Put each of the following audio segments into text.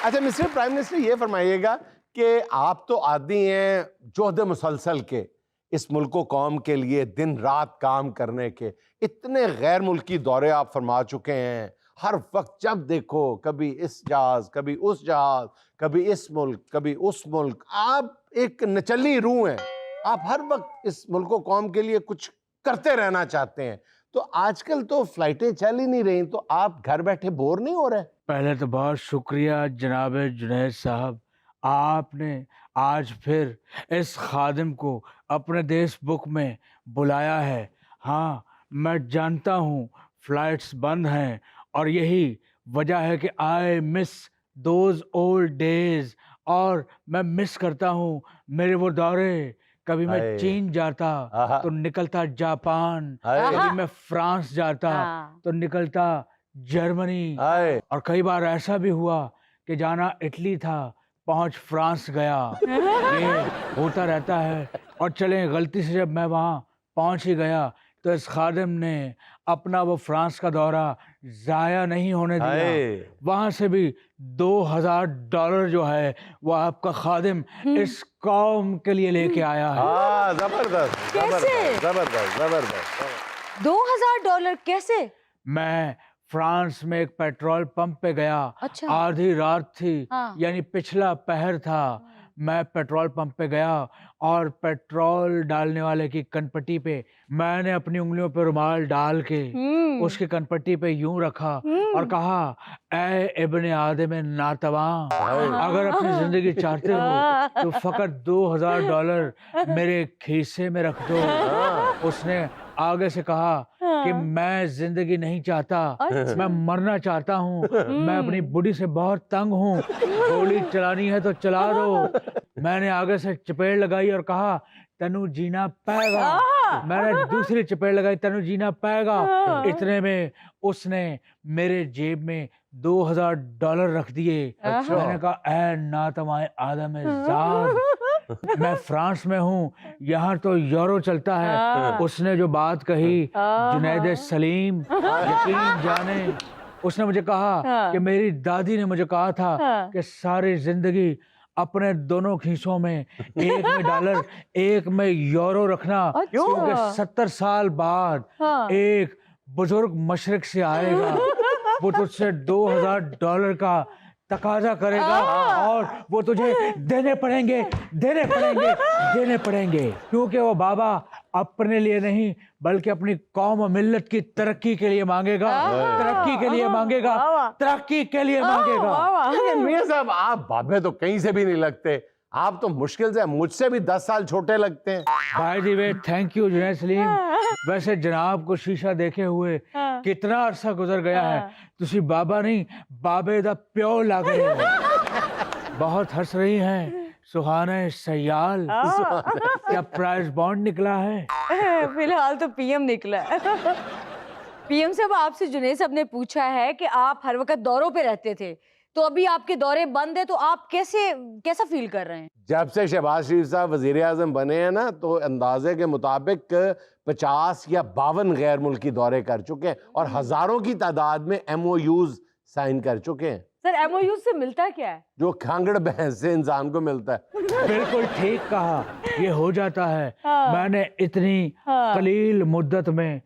اچھا mister prime minister یہ فرمائیے گا کہ آپ تو عادی ہیں جہد مسلسل کے، اس ملک و قوم کے لیے دن رات کام کرنے کے، اتنے غیر ملکی دورے آپ فرما چکے ہیں، ہر وقت جب دیکھو کبھی اس جہاز کبھی اس جہاز، کبھی اس ملک کبھی اس ملک، آپ ایک نچلی روح ہیں، آپ ہر وقت اس ملک و قوم کے لیے کچھ کرتے رہنا چاہتے ہیں، تو آج کل تو فلائٹیں چل ہی نہیں رہی، تو آپ گھر بیٹھے بور نہیں ہو رہے؟ پہلے تو بہت شکریہ جناب جنید صاحب، آپ نے آج پھر اس خادم کو اپنے دیس بک میں بلایا ہے۔ ہاں میں جانتا ہوں فلائٹس بند ہیں، اور یہی وجہ ہے کہ آئی مس دوز اولڈ ڈیز، اور میں مس کرتا ہوں میرے وہ دورے۔ کبھی میں چین جاتا تو نکلتا جاپان، کبھی میں فرانس جاتا تو نکلتا جرمنی، اور کئی بار ایسا بھی ہوا کہ جانا اٹلی تھا پہنچ فرانس گیا۔ یہ ہوتا رہتا ہے، اور چلیں غلطی سے جب میں وہاں پہنچ ہی گیا تو اس خادم نے اپنا وہ فرانس کا دورہ ضائع نہیں ہونے دیا، وہاں سے بھی $2000 جو ہے وہ آپ کا خادم اس قوم کے لیے لے کے آیا ہے۔ زبردست کیسے؟ زبردست زبردست۔ $2000 کیسے؟ میں فرانس میں ایک پیٹرول پمپ پہ گیا، اچھا۔ آدھی رات تھی، یعنی پچھلا پہر تھا، میں پیٹرول پمپ پہ گیا اور پیٹرول ڈالنے والے کی کنپٹی پہ میں نے اپنی انگلیوں پہ رومال ڈال کے اس کی کنپٹی پہ یوں رکھا اور کہا، اے ابن آدم ناتواں، اگر اپنی زندگی چاہتے ہو تو فقط $2000 میرے کھیسے میں رکھ دو۔ اس نے آگے سے کہا کہ میں زندگی نہیں چاہتا، میں مرنا چاہتا ہوں، میں اپنی بڈی سے بہت تنگ ہوں، گولی چلانی ہے تو چلا دو۔ میں نے آگے سے چپیڑ لگائی اور کہا، تینو جینا پائے گا۔ میں نے دوسری چپیڑ لگائی، تینو جینا پائے گا۔ اتنے میں اس نے میرے جیب میں $2000 رکھ دیے۔ میں نے کہا، اے ناتوائے آدم ذات، میں فرانس میں ہوں، یہاں تو یورو چلتا ہے۔ اس نے جو بات کہی جنید سلیم، یقین جانے، اس نے مجھے کہا کہ میری دادی نے مجھے کہا تھا کہ ساری زندگی اپنے دونوں کھیسوں میں ایک میں ڈالر ایک میں یورو رکھنا، کیونکہ 70 سال بعد ایک بزرگ مشرق سے آئے گا، وہ تجھ سے $2000 کا تقاضا کرے گا، اور وہ تجھے دینے پڑیں گے دینے پڑیں گے دینے پڑیں گے، کیونکہ وہ بابا اپنے لیے نہیں بلکہ اپنی قوم و ملت کی ترقی کے لیے مانگے گا، ترقی کے لیے مانگے گا، ترقی کے لیے مانگے گا۔ لیکن میاں صاحب آپ بابے تو کہیں سے بھی نہیں لگتے، آپ تو مشکل سے مجھ سے بھی 10 سال چھوٹے لگتے ہیں۔ By the way thank you Junaid Saleem, ویسے جناب کو شیشہ دیکھے ہوئے کتنا عرصہ گزر گیا ہے، تسی بابا نہیں بابے دا پیو لگ رہے ہو۔ بہت ہنس رہی ہیں، سہانا سیال، کیا پرائز بانڈ نکلا ہے؟ فی الحال تو پی ایم نکلا ہے۔ پی ایم صاحب آپ سے جنید صاحب نے پوچھا ہے کہ آپ ہر وقت دوروں پہ رہتے تھے، تو ابھی آپ کے دورے بند ہیں، تو آپ کیسا فیل کر رہے ہیں؟ جب سے شہباز شریف صاحب وزیر اعظم بنے ہیں نا، تو اندازے کے مطابق 50 یا 52 غیر ملکی دورے کر چکے ہیں، اور ہزاروں کی تعداد میں MOUs سائن کر چکے ہیں۔ سر MOU سے ملتا کیا ہے؟ جو کھانگڑ بحث سے انسان کو ملتا ہے۔ بالکل ٹھیک کہا، یہ ہو جاتا ہے۔ میں نے اتنی قلیل مدت میں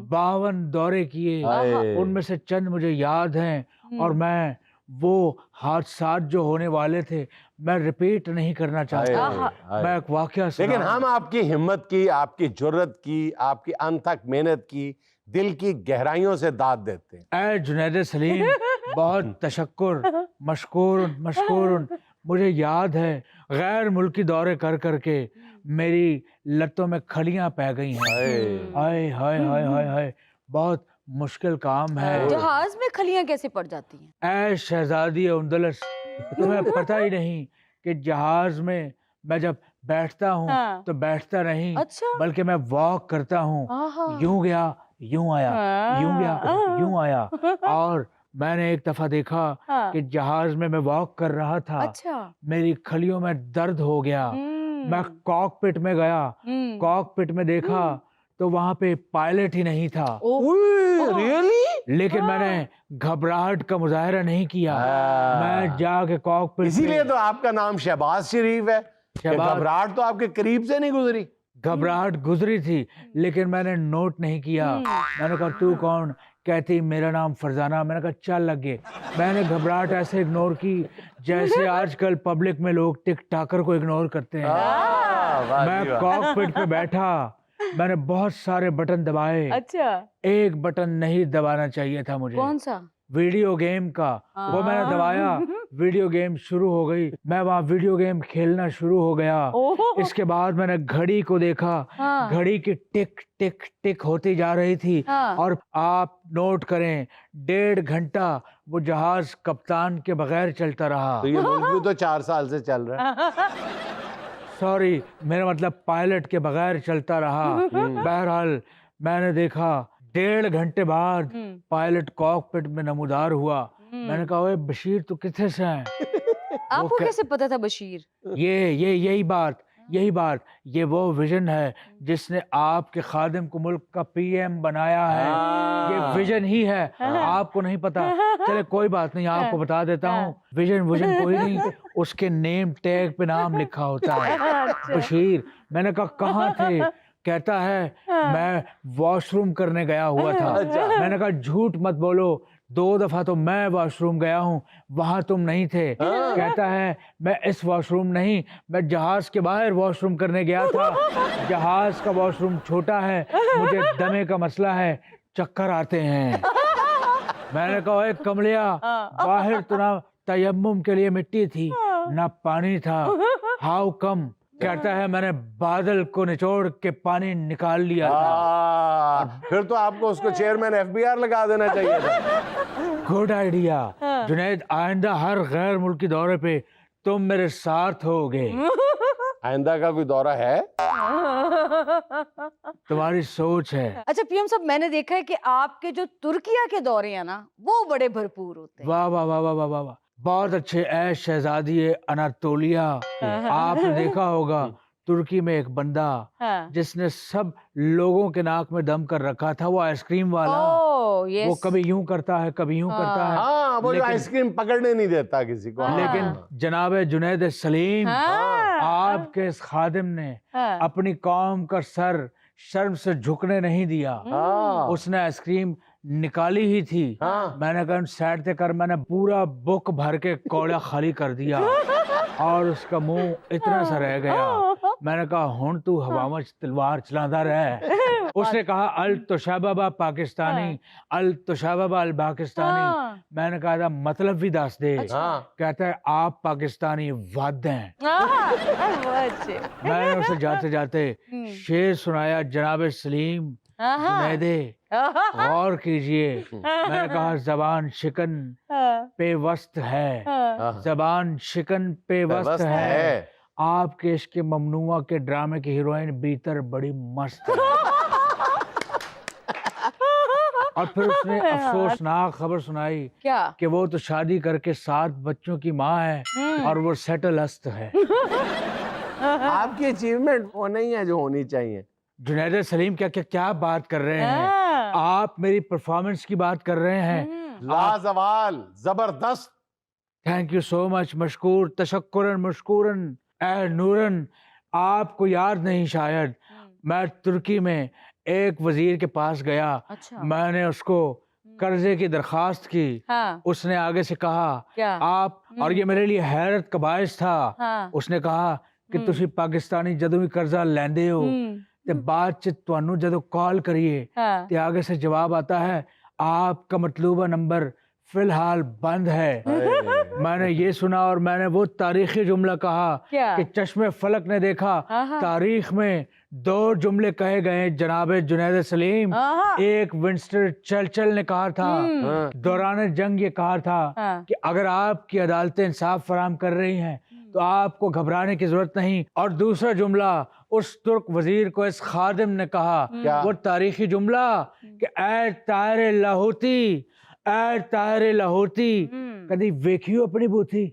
52 دورے کیے، ان میں سے چند مجھے یاد ہیں، اور میں وہ حادثات جو ہونے والے تھے میں ریپیٹ نہیں کرنا چاہتا۔ میں ایک واقعہ لیکن ہم آپ کی ہمت کی، آپ کی جرت کی، آپ کی انتھک محنت کی، دل کی گہرائیوں سے داد دیتے ہیں۔ اے جنید سلیم، بہت تشکر، مشکور۔ مجھے یاد ہے غیر ملکی دورے کر کر کے میری لتوں میں کھلیاں پہ گئی ہیں۔ ہائے ہائے ہائے ہائے ہائے، بہت مشکل کام ہے۔ جہاز میں کھلیاں کیسے پڑ جاتی ہیں؟ اے شہزادی اندلس، تمہیں پتہ ہی نہیں کہ جہاز میں جب بیٹھتا ہوں تو بیٹھتا نہیں بلکہ میں واک کرتا ہوں، یوں گیا یوں آیا، یوں گیا یوں آیا۔ اور میں نے ایک دفعہ دیکھا کہ جہاز میں واک کر رہا تھا، میری کھلیوں میں درد ہو گیا، میں کاک پٹ میں گیا، کاک پٹ میں دیکھا تو وہاں پہ پائلٹ ہی نہیں تھا۔ ریئلی؟ لیکن میں نے گھبراہٹ کا مظاہرہ نہیں کیا. میں جا کے کاکپٹ اسی لیے تو آپ کا نام شہباز شریف ہے. گھبراہٹ تو آپ کے قریب سے نہیں گزری. گھبراہٹ گزری تھی لیکن میں نے نوٹ نہیں کیا. میں نے کہا تو کون؟ کہتی میرا نام فرزانہ. میں نے کہا چل لگ گئے. میں نے گھبراہٹ ایسے اگنور کی جیسے آج کل پبلک میں لوگ ٹک ٹاکر کو اگنور کرتے ہیں. میں کاکپٹ پہ بیٹھا, میں نے بہت سارے بٹن دبائے. اچھا, ایک بٹن نہیں دبانا چاہیے تھا مجھے. کون سا؟ ویڈیو گیم کا. وہ میں نے دبایا, ویڈیو گیم شروع ہو گئی. میں وہاں ویڈیو گیم کھیلنا شروع ہو گیا. اس کے بعد میں نے گھڑی کو دیکھا, گھڑی کی ٹک ٹک ٹک ہوتی جا رہی تھی. اور آپ نوٹ کریں 1.5 گھنٹہ وہ جہاز کپتان کے بغیر چلتا رہا. تو یہ ملک بھی تو 4 سال سے چل رہا ہے. سوری, میرا مطلب پائلٹ کے بغیر چلتا رہا. بہرحال میں نے دیکھا 1.5 گھنٹے بعد پائلٹ کاکپٹ میں نمودار ہوا. میں نے کہا اوے بشیر تو کتنے سے ہیں؟ آپ کو کیسے پتا تھا بشیر؟ یہی بات یہ وہ ویژن ہے جس نے آپ کے خادم کو ملک کا پی ایم بنایا ہے. یہ ویژن ہی ہے, آپ کو نہیں پتا. چلے کوئی بات نہیں, آپ کو بتا دیتا ہوں. ویژن کوئی نہیں, اس کے نیم ٹیگ پہ نام لکھا ہوتا ہے بشیر. میں نے کہا کہاں تھے؟ کہتا ہے میں واش روم کرنے گیا ہوا تھا. میں نے کہا جھوٹ مت بولو, 2 دفعہ تو میں واش روم گیا ہوں, وہاں تم نہیں تھے. کہتا ہے میں اس واش روم نہیں, میں جہاز کے باہر واش روم کرنے گیا تھا. جہاز کا واش روم چھوٹا ہے, مجھے دمے کا مسئلہ ہے, چکر آتے ہیں. میں نے کہا اے کملیا, باہر تو نہ تیمم کے لیے مٹی تھی نہ پانی تھا, ہاؤ کم؟ کہتا ہے میں نے بادل کو نچوڑ کے پانی نکال لیا تھا. پھر تو آپ کو اس کو چیئرمین FBR لگا دینا چاہیے تھا. گڈ آئیڈیا جنید, آئندہ ہر غیر ملکی دورے پہ تم میرے ساتھ ہوگے. آئندہ کا کوئی دورہ ہے؟ تمہاری سوچ ہے. اچھا پی ایم صاحب, میں نے دیکھا ہے کہ آپ کے جو ترکیہ کے دورے ہیں نا وہ بڑے بھرپور ہوتے ہیں. واہ واہ واہ واہ واہ واہ, بہت اچھے. اے شہزادی اناتولیا, آپ نے دیکھا ہوگا ترکی میں ایک بندہ جس نے سب لوگوں کے ناک میں دم کر رکھا تھا, وہ آئس کریم والا. وہ کبھی یوں کرتا ہے کبھی یوں کرتا ہے. ہاں, وہ جو آئس کریم پکڑنے نہیں دیتا کسی کو. لیکن جناب جنید سلیم, آپ کے اس خادم نے اپنی قوم کا سر شرم سے جھکنے نہیں دیا. اس نے آئس کریم نکالی ہی تھی. میں نے کہا سائڈ تے کر, میں نے پورا بک بھر کے کوڑا خالی کر دیا اور اس کا منہ اتنا سا رہ گیا. میں نے کہا ہن تو ہوا مچ تلوار چلاندا رہ. اس نے کہا التشابہ پاکستانی, التشابہ الپاکستانی. میں نے کہا مطلب بھی دس دے. کہتا ہے آپ پاکستانی ود ہیں. میں نے اسے جاتے جاتے شعر سنایا, جناب سلیم جنیدے غور کیجئے. میں نے کہا زبان شکن پہ وسط ہے, زبان شکن پہ وسط ہے. آپ کے عشق ممنوعہ کے ڈرامے کی ہیروئن بیتر بڑی مست ہے. اور پھر اس نے افسوسناک خبر سنائی کہ وہ تو شادی کر کے 7 بچوں کی ماں ہے اور وہ سیٹل است ہے. آپ کی اچیومنٹ وہ نہیں ہے جو ہونی چاہیے. جنید سلیم کیا بات کر رہے ہیں آپ؟ میری پرفارمنس کی بات کر رہے ہیں. لازوال, زبردست. تھینک یو سو مچ. مشکور, تشکرن مشکورن. اے نورن, آپ کو یاد نہیں شاید, میں ترکی میں ایک وزیر کے پاس گیا. میں نے اس کو قرضے کی درخواست کی. اس نے آگے سے کہا آپ, اور یہ میرے لیے حیرت کا باعث تھا, اس نے کہا کہ تسی پاکستانی جدوں بھی قرضہ لیندے ہو تے بعد چ تانوں جدوں کال کریے تے آگے سے جواب آتا ہے آپ کا مطلوبہ نمبر فی الحال بند ہے. میں نے یہ سنا اور میں نے وہ تاریخی جملہ کہا کہ چشم فلک نے دیکھا. تاریخ میں 2 جملے کہے گئے جناب جنید سلیم. ایک ونسٹن چرچل نے کہا تھا دوران جنگ, یہ کہا تھا کہ اگر آپ کی عدالتیں انصاف فراہم کر رہی ہیں تو آپ کو گھبرانے کی ضرورت نہیں. اور دوسرا جملہ اس ترک وزیر کو اس خادم نے کہا, وہ تاریخی جملہ کہ اے طاہر لاہوتی, اے طاہر لاہوتی, کدی ویکھیو اپنی بوتھی.